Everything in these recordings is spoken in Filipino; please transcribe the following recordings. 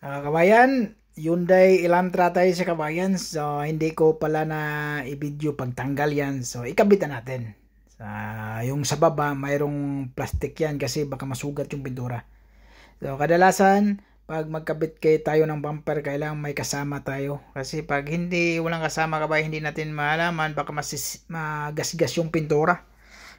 Kabayan, Hyundai Elantra tayo sa kabayan. So, hindi ko pala na i-video pagtanggal yan. So, ikabitan natin. Yung sa baba, mayroong plastic yan kasi baka masugat yung pintura. So, kadalasan, pag magkabit tayo ng bumper, kailangan may kasama tayo. Kasi pag walang kasama kabayan, hindi natin malaman, baka magasgas yung pintura.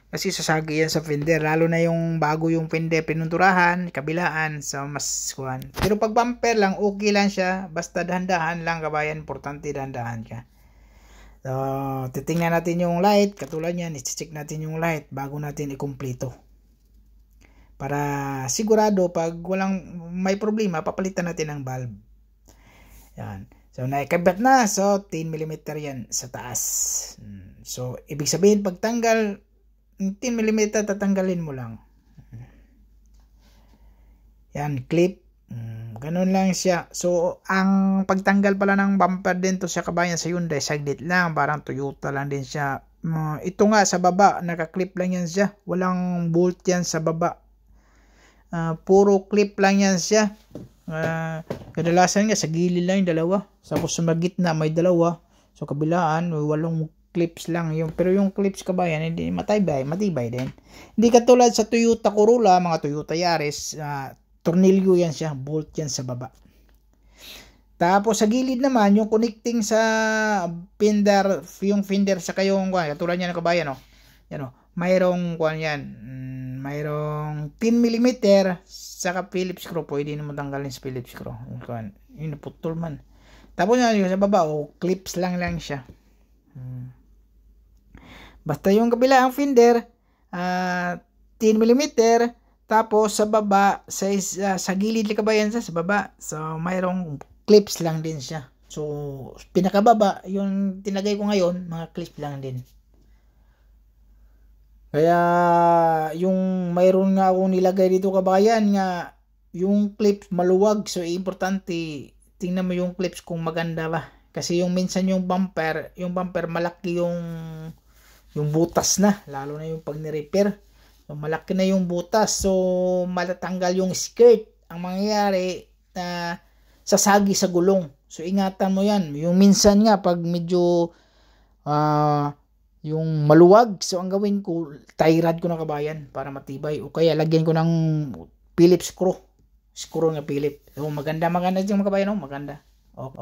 Kasi sasagi yan sa fender, lalo na yung bago yung fender pinunturahan, kabilaan, so mas kuhan. Pero pag bumper lang, okay lang siya, basta dahan-dahan lang kabayan, importante dahan-dahan ka. So, titingnan natin yung light, katulad yan, i-check natin yung light bago natin ikumpleto. Para sigurado, pag may problema, papalitan natin ang bulb. Yan. So, naikabat na, so 10mm yan sa taas. So, ibig sabihin, pag tanggal, 10mm tatanggalin mo lang. Yan, clip. Ganun lang siya. So, ang pagtanggal pala ng bumper din to sa kabayan sa Hyundai, saglit lang. Parang Toyota lang din siya. Ito nga sa baba, naka-clip lang yan siya. Walang bolt yan sa baba. Puro clip lang yan siya. Kadalasan nga sa gilid lang yung dalawa. Tapos sa gitna may dalawa. So, kabilaan, walong clips lang yung, pero yung clips kabayan hindi matibay din. Hindi katulad sa Toyota Corolla, mga Toyota Yaris, tornilyo yan siya, bolt yan sa baba. Tapos sa gilid naman yung connecting sa fender, yung fender sa kayong katulad niyan kabayan yan mayroong yan, mayroong 10mm saka Phillips screw, pwede naman tanggalin sa Phillips screw. Yun putol man. Tapos yung sa baba clips lang siya. Basta yung kabila ang fender 10mm, tapos sa baba sa gilid kabayan sa baba, so mayroong clips lang din siya. So pinakababa yung tinagay ko ngayon, mga clips lang din. Kaya yung mayroon nga akong nilagay dito kabayan nga yung clips maluwag, so importante tingnan mo yung clips kung maganda ba, kasi yung minsan yung bumper malaki yung butas na, lalo na yung pag ni-repair. So, malaki na yung butas. So, matatanggal yung skirt. Ang mangyayari, sasagi sa gulong. So, ingatan mo yan. Yung minsan nga, pag medyo yung maluwag, so ang gawin ko, tie rod ko na kabayan para matibay. O kaya, lagyan ko ng Phillips screw. Screw nga Phillips. So, maganda yung mga kabayan. Maganda. Okay.